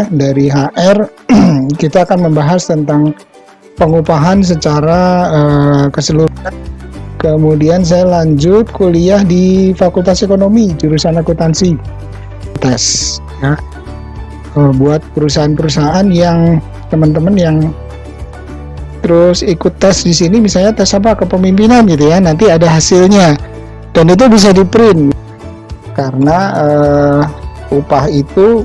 Dari HR kita akan membahas tentang pengupahan secara keseluruhan. Kemudian saya lanjut kuliah di Fakultas Ekonomi jurusan akuntansi, tes ya, buat perusahaan-perusahaan yang teman-teman yang terus ikut tes di sini, misalnya tes apa kepemimpinan gitu ya, nanti ada hasilnya dan itu bisa di print karena upah itu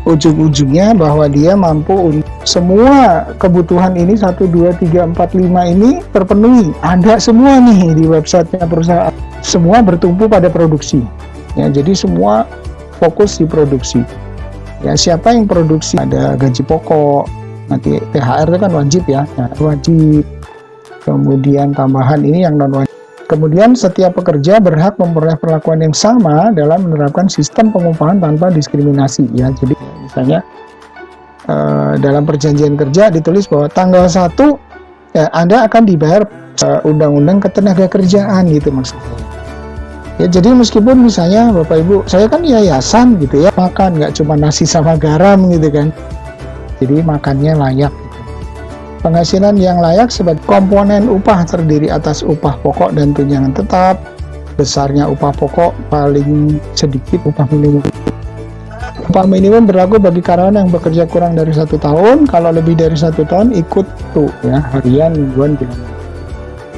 ujung-ujungnya bahwa dia mampu untuk semua kebutuhan ini 1, 2, 3, 4, 5 ini terpenuhi, ada semua nih di websitenya perusahaan, semua bertumpu pada produksi ya, jadi semua fokus di produksi ya. Siapa yang produksi, ada gaji pokok, nanti THR itu kan wajib ya, wajib, kemudian tambahan ini yang non wajib. Kemudian setiap pekerja berhak memperoleh perlakuan yang sama dalam menerapkan sistem pengupahan tanpa diskriminasi ya. Jadi misalnya dalam perjanjian kerja ditulis bahwa tanggal 1 ya, Anda akan dibayar undang-undang ketenagakerjaan gitu maksudnya. Ya, jadi meskipun misalnya Bapak Ibu, saya kan yayasan gitu ya, makan nggak cuma nasi sama garam gitu kan. Jadi makannya layak. Penghasilan yang layak sebagai komponen upah terdiri atas upah pokok dan tunjangan tetap. Besarnya upah pokok paling sedikit upah minimum. Upah minimum berlaku bagi karyawan yang bekerja kurang dari 1 tahun. Kalau lebih dari 1 tahun ikut tuh ya, harian, mingguan, bulanan.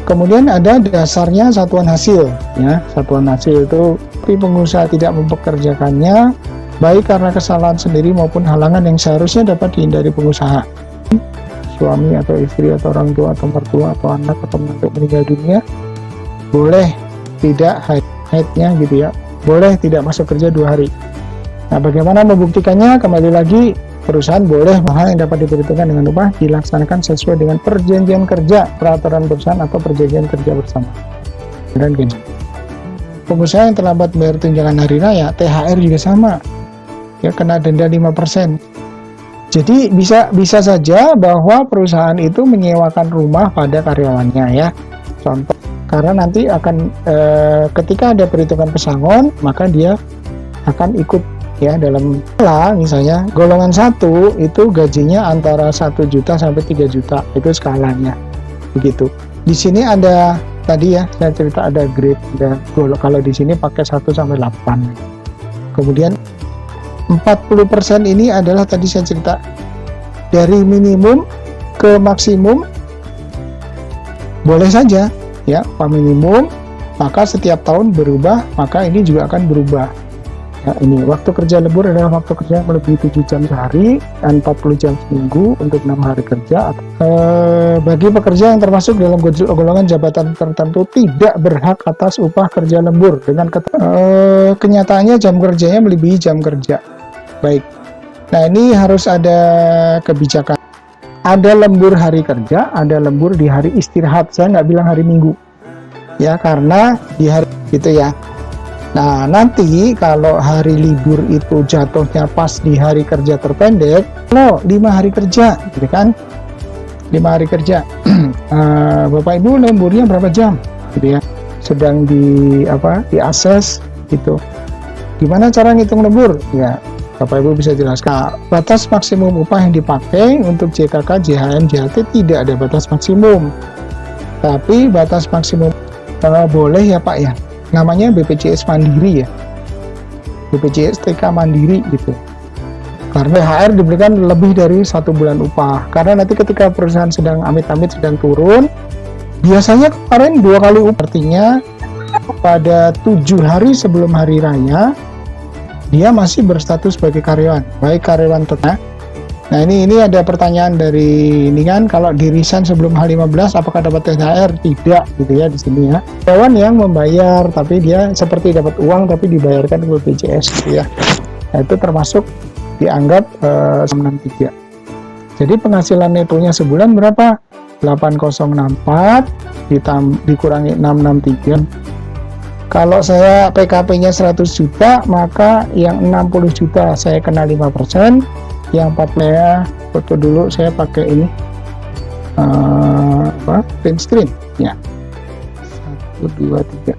Kemudian ada dasarnya satuan hasil ya. Satuan hasil itu tapi pengusaha tidak mempekerjakannya baik karena kesalahan sendiri maupun halangan yang seharusnya dapat dihindari pengusaha. Suami atau istri atau orang tua atau mertua atau anak atau menantu meninggal dunia, boleh tidak haidnya gitu ya, boleh tidak masuk kerja 2 hari. Nah, bagaimana membuktikannya? Kembali lagi, perusahaan boleh hal yang dapat diperhitungkan dengan upah dilaksanakan sesuai dengan perjanjian kerja, peraturan perusahaan atau perjanjian kerja bersama. Dan gaji. Pengusaha yang terlambat bayar tunjangan hari raya, THR juga sama, ya, kena denda 5%. Jadi bisa saja bahwa perusahaan itu menyewakan rumah pada karyawannya ya. Contoh, karena nanti akan ketika ada perhitungan pesangon, maka dia akan ikut ya dalam skala, misalnya golongan 1 itu gajinya antara 1 juta sampai 3 juta, itu skalanya. Begitu. Di sini ada tadi ya, saya cerita ada grade dan kalau di sini pakai 1 sampai 8. Kemudian 40% ini adalah tadi saya cerita dari minimum ke maksimum boleh saja ya, upah minimum, maka setiap tahun berubah, maka ini juga akan berubah ya. Ini waktu kerja lembur adalah waktu kerja yang melebihi 7 jam sehari dan 40 jam seminggu untuk 6 hari kerja. Bagi pekerja yang termasuk dalam golongan jabatan tertentu tidak berhak atas upah kerja lembur dengan kenyataannya jam kerjanya melebihi jam kerja. Baik, nah ini harus ada kebijakan. Ada lembur hari kerja, ada lembur di hari istirahat. Saya nggak bilang hari Minggu ya, karena di hari gitu ya. Nah, nanti kalau hari libur itu jatuhnya pas di hari kerja terpendek, 5 hari kerja gitu kan, 5 hari kerja. Bapak Ibu lemburnya berapa jam gitu ya, sedang di akses gitu. Gimana cara ngitung lembur ya, Bapak Ibu bisa jelaskan. Batas maksimum upah yang dipakai untuk JKK, JHM, JHT tidak ada batas maksimum, tapi batas maksimum boleh ya Pak ya, namanya BPJS Mandiri ya, BPJS TK Mandiri gitu. Karena HR diberikan lebih dari 1 bulan upah, karena nanti ketika perusahaan sedang amit-amit sedang turun, biasanya kemarin 2 kali upah, artinya pada 7 hari sebelum hari raya dia masih berstatus sebagai karyawan, baik karyawan tetap. Nah ini ada pertanyaan dari ini kan, kalau di resign sebelum H15 apakah dapat THR? Tidak gitu ya di sini ya. Karyawan yang membayar tapi dia seperti dapat uang tapi dibayarkan ke BPJS gitu ya. Nah itu termasuk dianggap 663. Jadi penghasilan netonya sebulan berapa? 8064 dikurangi 663. Kalau saya PKP-nya 100 juta, maka yang 60 juta saya kena 5%, yang 4 saya foto dulu, saya pakai ini print screen ya. 1, 2, 3